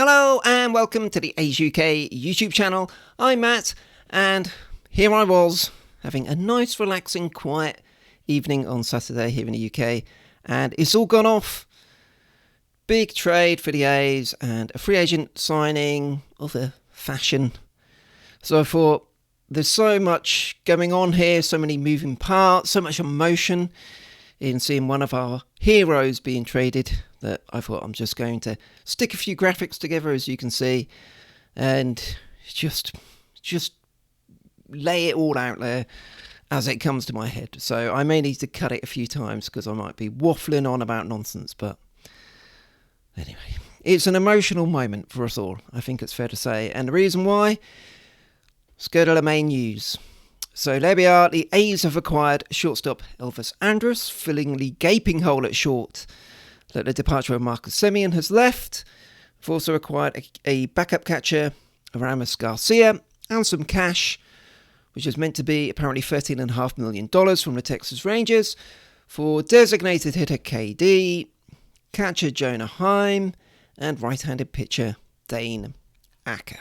Hello and welcome to the A's UK YouTube channel. I'm Matt and here I was having a nice relaxing quiet evening on Saturday here in the UK and it's all gone off. Big trade for the A's and a free agent signing of a fashion. So I thought there's so much going on here, so many moving parts, so much emotion in seeing one of our heroes being traded that I thought I'm just going to stick a few graphics together, as you can see, and just lay it all out there as it comes to my head. So I may need to cut it a few times because I might be waffling on about nonsense, but anyway, it's an emotional moment for us all, I think it's fair to say, and the reason why, let's go to the main news. So there we are, the A's have acquired shortstop Elvis Andrus, filling the gaping hole at short that the departure of Marcus Semien has left. They've also acquired a backup catcher, Aramis Garcia, and some cash, which is meant to be apparently $13.5 million from the Texas Rangers, for designated hitter KD, catcher Jonah Heim, and right-handed pitcher Dane Acker.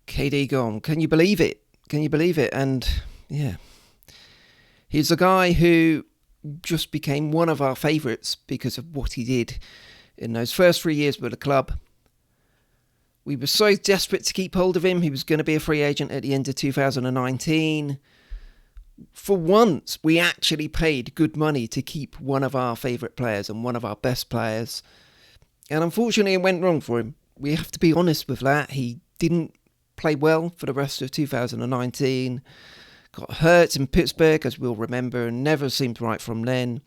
KD gone. Can you believe it? Can you believe it? And yeah, he's a guy who just became one of our favourites because of what he did in those first 3 years with the club. We were so desperate to keep hold of him. He was going to be a free agent at the end of 2019. For once, we actually paid good money to keep one of our favourite players and one of our best players. And unfortunately, it went wrong for him. We have to be honest with that. He didn't play well for the rest of 2019. Got hurt in Pittsburgh, as we'll remember, and never seemed right from then.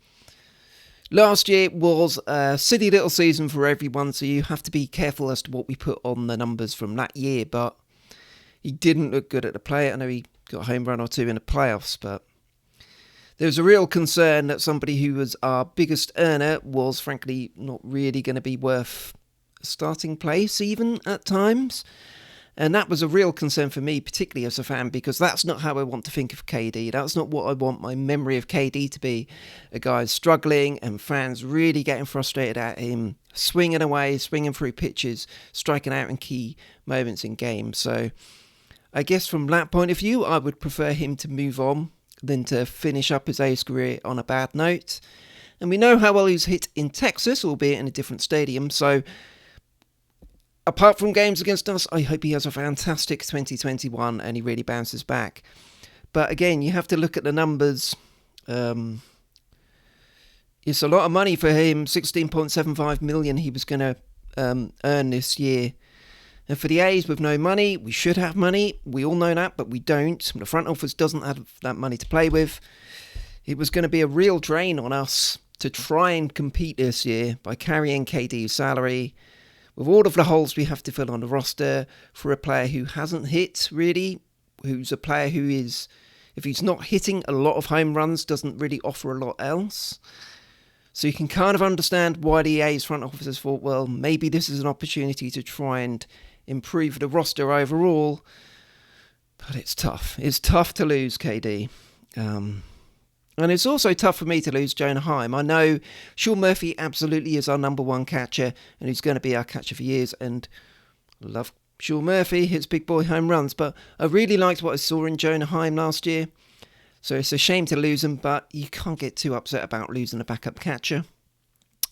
Last year was a silly little season for everyone, so you have to be careful as to what we put on the numbers from that year, but he didn't look good at the plate. I know he got a home run or two in the playoffs, but there was a real concern that somebody who was our biggest earner was frankly not really going to be worth a starting place even at times. And that was a real concern for me, particularly as a fan, because that's not how I want to think of KD. That's not what I want my memory of KD to be. A guy struggling and fans really getting frustrated at him, swinging away, swinging through pitches, striking out in key moments in games. So I guess from that point of view, I would prefer him to move on than to finish up his A's career on a bad note. And we know how well he's hit in Texas, albeit in a different stadium. So apart from games against us, I hope he has a fantastic 2021 and he really bounces back. But again, you have to look at the numbers. It's a lot of money for him, $16.75 million he was going to earn this year. And for the A's with no money, we should have money. We all know that, but we don't. The front office doesn't have that money to play with. It was going to be a real drain on us to try and compete this year by carrying KD's salary, with all of the holes we have to fill on the roster for a player who hasn't hit, really, who's a player who is, if he's not hitting a lot of home runs, doesn't really offer a lot else. So you can kind of understand why the A's front officers thought, well, maybe this is an opportunity to try and improve the roster overall. But it's tough. It's tough to lose KD. And it's also tough for me to lose Jonah Heim. I know Sean Murphy absolutely is our number one catcher, and he's going to be our catcher for years. And I love Sean Murphy, hits big boy home runs, but I really liked what I saw in Jonah Heim last year. So it's a shame to lose him, but you can't get too upset about losing a backup catcher.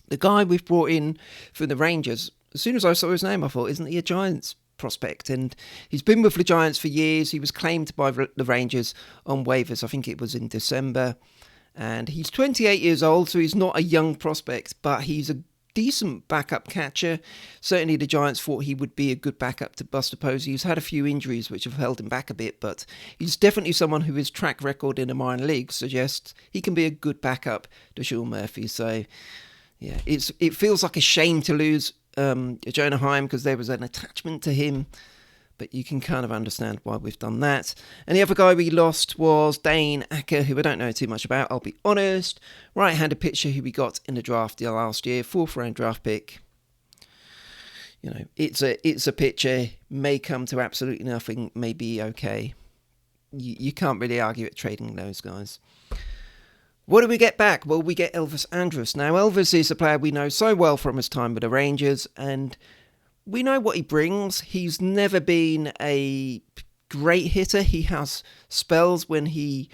The guy we've brought in for the Rangers, as soon as I saw his name, I thought, isn't he a Giants prospect? And he's been with the Giants for years. He was claimed by the Rangers on waivers, I think it was in December. And he's 28 years old, so he's not a young prospect, but he's a decent backup catcher. Certainly the Giants thought he would be a good backup to Buster Posey. He's had a few injuries which have held him back a bit, but he's definitely someone who his track record in the minor leagues suggests he can be a good backup to Sean Murphy. So yeah, it feels like a shame to lose Jonah Heim because there was an attachment to him. But you can kind of understand why we've done that. And the other guy we lost was Dane Acker, who I don't know too much about, I'll be honest. Right-handed pitcher who we got in the draft last year, 4th round draft pick. You know, it's a pitcher, may come to absolutely nothing, may be okay. You can't really argue at trading those guys. What do we get back? Well, we get Elvis Andrus. Now, Elvis is a player we know so well from his time with the Rangers, and we know what he brings. He's never been a great hitter. He has spells when he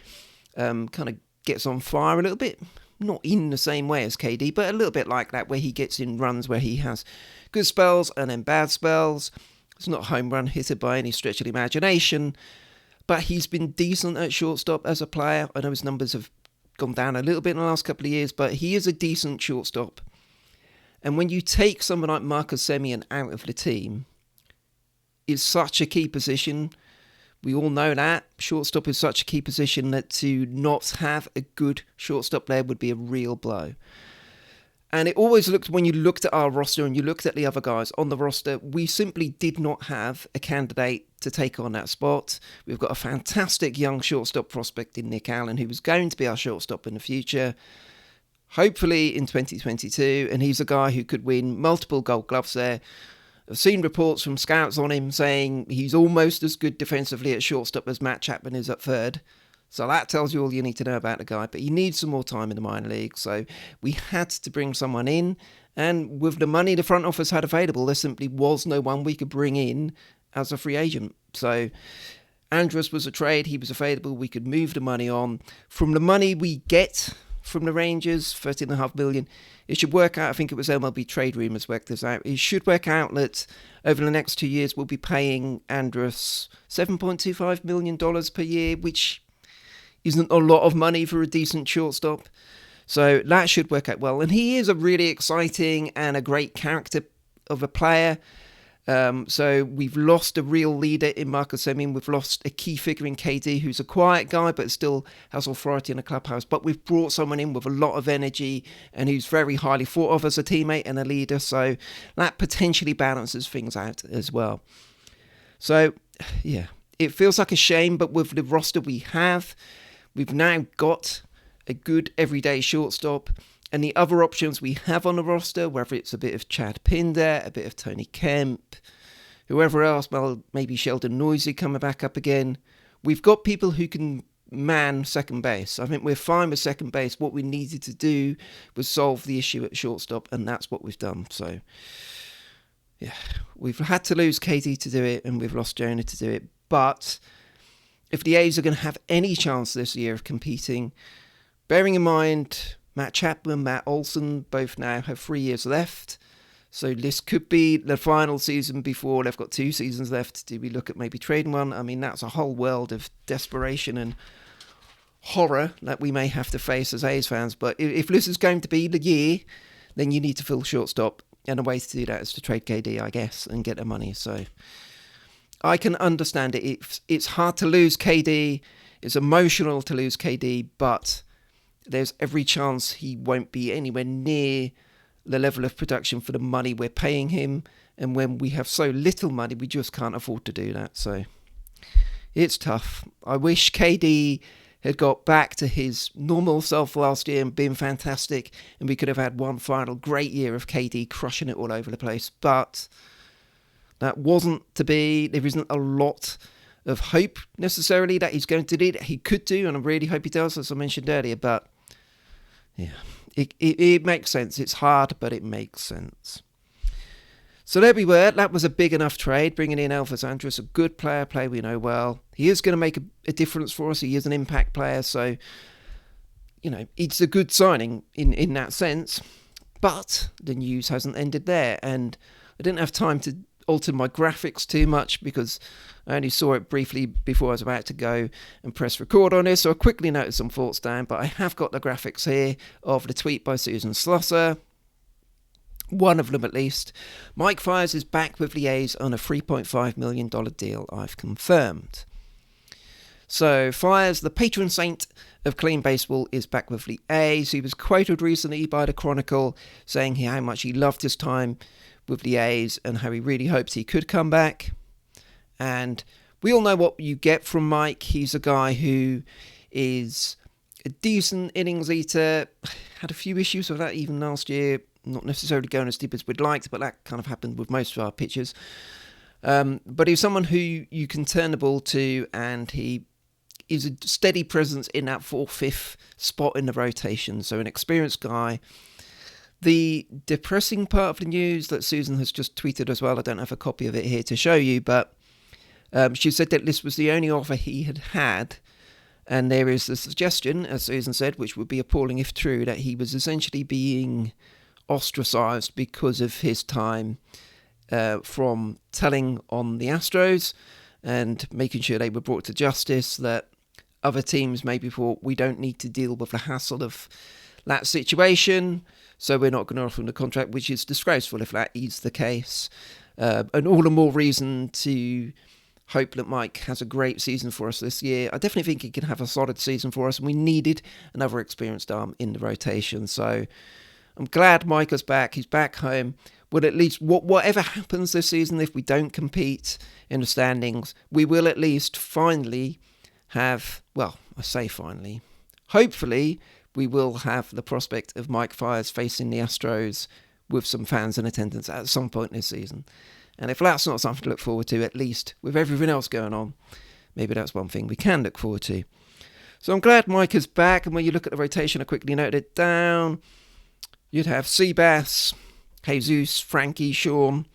kind of gets on fire a little bit. Not in the same way as KD, but a little bit like that, where he gets in runs where he has good spells and then bad spells. He's not a home run hitter by any stretch of the imagination, but he's been decent at shortstop as a player. I know his numbers have gone down a little bit in the last couple of years, but he is a decent shortstop. And when you take someone like Marcus Semien out of the team, it's such a key position. We all know that. Shortstop is such a key position that to not have a good shortstop there would be a real blow. And it always looked, when you looked at our roster and you looked at the other guys on the roster, we simply did not have a candidate to take on that spot. We've got a fantastic young shortstop prospect in Nick Allen, who was going to be our shortstop in the future, hopefully in 2022, and he's a guy who could win multiple Gold Gloves there. I've seen reports from scouts on him saying he's almost as good defensively at shortstop as Matt Chapman is at third. So that tells you all you need to know about the guy. But he needs some more time in the minor league. So we had to bring someone in. And with the money the front office had available, there simply was no one we could bring in as a free agent. So Andrus was a trade. He was available. We could move the money on. From the money we get from the Rangers, $13.5 million, it should work out. I think it was MLB Trade Rumors worked this out. It should work out that over the next 2 years, we'll be paying Andrus $7.25 million per year, which isn't a lot of money for a decent shortstop. So that should work out well. And he is a really exciting and a great character of a player. So we've lost a real leader in Marcus Semien. We've lost a key figure in KD, who's a quiet guy, but still has authority in the clubhouse. But we've brought someone in with a lot of energy and who's very highly thought of as a teammate and a leader. So that potentially balances things out as well. So, yeah, it feels like a shame, but with the roster we have, we've now got a good everyday shortstop, and the other options we have on the roster, whether it's a bit of Chad Pinder, a bit of Tony Kemp, whoever else, well, maybe Sheldon Noisy coming back up again, we've got people who can man second base. I think we're fine with second base. What we needed to do was solve the issue at shortstop, and that's what we've done. So, yeah, we've had to lose KD to do it, and we've lost Jonah to do it, but if the A's are going to have any chance this year of competing, bearing in mind Matt Chapman, Matt Olson both now have 3 years left, so this could be the final season before they've got 2 seasons left. Do we look at maybe trading one? I mean, that's a whole world of desperation and horror that we may have to face as A's fans, but if this is going to be the year, then you need to fill shortstop, and a way to do that is to trade KD, I guess, and get the money. So I can understand it. It's hard to lose KD. It's emotional to lose KD, but there's every chance he won't be anywhere near the level of production for the money we're paying him. And when we have so little money, we just can't afford to do that. So it's tough. I wish KD had got back to his normal self last year and been fantastic, and we could have had one final great year of KD crushing it all over the place. But that wasn't to be. There isn't a lot of hope necessarily that he's going to do that. He could do, and I really hope he does, as I mentioned earlier. But yeah, it makes sense. It's hard, but it makes sense. So there we were. That was a big enough trade, bringing in Elvis Andrus, a good player we know well. He is going to make a difference for us. He is an impact player, so it's a good signing in that sense. But the news hasn't ended there, and I didn't have time to alter my graphics too much because I only saw it briefly before I was about to go and press record on this, so I quickly noted some thoughts down, but I have got the graphics here of the tweet by Susan Slosser, one of them at least. Mike Fiers is back with the A's on a $3.5 million deal, I've confirmed. So Fiers, the patron saint of clean baseball, is back with the A's. He was quoted recently by the Chronicle saying how much he loved his time with the A's and how he really hopes he could come back. And we all know what you get from Mike. He's a guy who is a decent innings eater. Had a few issues with that even last year. Not necessarily going as deep as we'd liked, but that kind of happened with most of our pitchers. But he's someone who you can turn the ball to, and he is a steady presence in that 4th, 5th spot in the rotation. So an experienced guy. The depressing part of the news that Susan has just tweeted as well, I don't have a copy of it here to show you, but she said that this was the only offer he had. And there is the suggestion, as Susan said, which would be appalling if true, that he was essentially being ostracised because of his time from telling on the Astros and making sure they were brought to justice, that other teams maybe thought we don't need to deal with the hassle of that situation, so we're not going to offer him the contract, which is disgraceful if that is the case. And all the more reason to hope that Mike has a great season for us this year. I definitely think he can have a solid season for us, and we needed another experienced arm in the rotation. So I'm glad Mike is back. He's back home. But at least whatever happens this season, if we don't compete in the standings, we will at least finally have, well, I say finally, hopefully we will have the prospect of Mike Fiers facing the Astros with some fans in attendance at some point this season. And if that's not something to look forward to, at least with everything else going on, maybe that's one thing we can look forward to. So I'm glad Mike is back. And when you look at the rotation, I quickly noted it down. You'd have Seabass, Jesus, Frankie, Sean,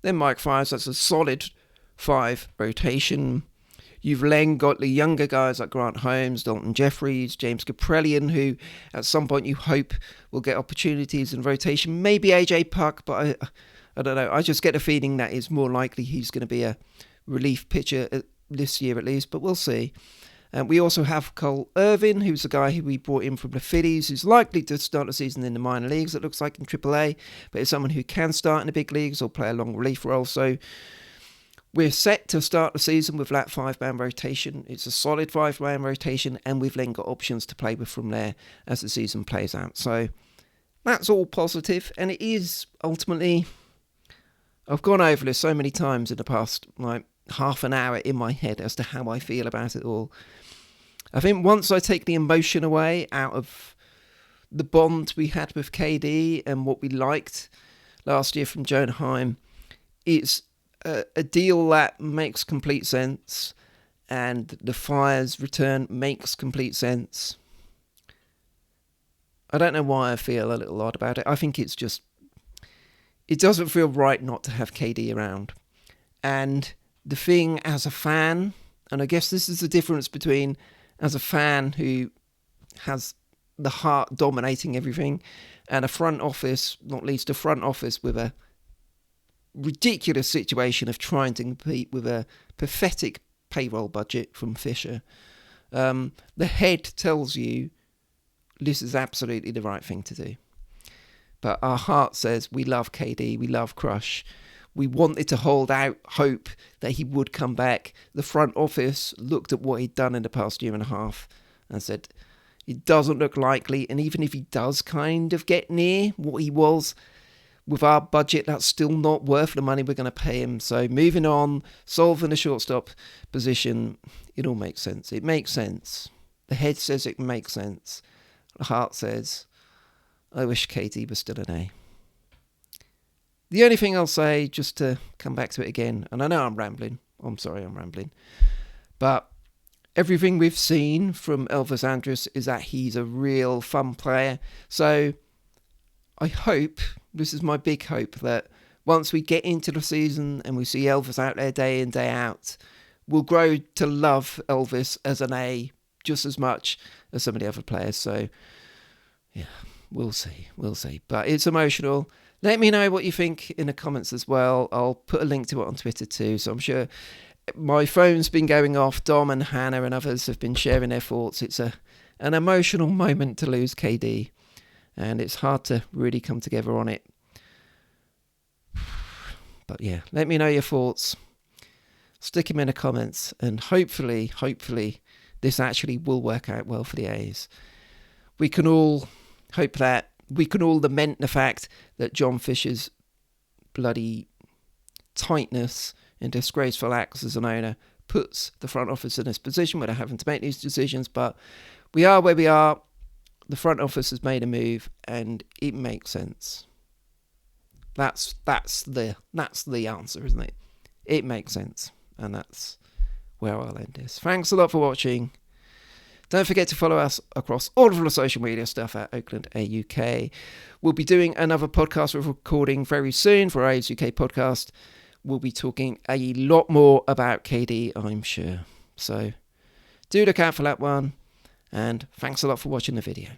then Mike Fiers. That's a solid 5 rotation. You've then got the younger guys like Grant Holmes, Dalton Jeffries, James Caprellian, who at some point you hope will get opportunities in rotation. Maybe AJ Puck, but I don't know. I just get a feeling that it's more likely he's going to be a relief pitcher this year at least, but we'll see. We also have Cole Irvin, who's the guy who we brought in from the Phillies, who's likely to start the season in the minor leagues, it looks like in AAA, but is someone who can start in the big leagues or play a long relief role. So we're set to start the season with that 5-man rotation. It's a solid 5-man rotation, and we've then got options to play with from there as the season plays out. So that's all positive, and it is ultimately... I've gone over this so many times in the past, like half an hour in my head as to how I feel about it all. I think once I take the emotion away out of the bond we had with KD and what we liked last year from Jonah Heim, it's a deal that makes complete sense, and the Fiers return makes complete sense. I don't know why I feel a little odd about it. I think it's just... It doesn't feel right not to have KD around. And the thing as a fan, and I guess this is the difference between as a fan who has the heart dominating everything and a front office, not least a front office with a ridiculous situation of trying to compete with a pathetic payroll budget from Fisher. The head tells you this is absolutely the right thing to do. But our heart says we love KD, we love Crush. We wanted to hold out hope that he would come back. The front office looked at what he'd done in the past year and a half and said, it doesn't look likely. And even if he does kind of get near what he was, with our budget, that's still not worth the money we're going to pay him. So moving on, solving the shortstop position, it all makes sense. It makes sense. The head says it makes sense. The heart says... I wish KD was still an A. The only thing I'll say, just to come back to it again, and I know I'm rambling. I'm sorry I'm rambling. But everything we've seen from Elvis Andrus is that he's a real fun player. So I hope, this is my big hope, that once we get into the season and we see Elvis out there day in, day out, we'll grow to love Elvis as an A just as much as some of the other players. So, yeah. We'll see. But it's emotional. Let me know what you think in the comments as well. I'll put a link to it on Twitter too. So I'm sure my phone's been going off. Dom and Hannah and others have been sharing their thoughts. It's an emotional moment to lose KD. And it's hard to really come together on it. But yeah, let me know your thoughts. Stick them in the comments. And hopefully, this actually will work out well for the A's. We can all... hope that we can all lament the fact that John Fisher's bloody tightness and disgraceful acts as an owner puts the front office in this position where they're having to make these decisions. But we are where we are. The front office has made a move, and it makes sense. That's the answer, isn't it? It makes sense, and that's where I'll end this. Thanks a lot for watching. Don't forget to follow us across all of the social media stuff at Oakland A UK. We'll be doing another podcast we're recording very soon for our A's UK podcast. We'll be talking a lot more about KD, I'm sure. So do look out for that one. And thanks a lot for watching the video.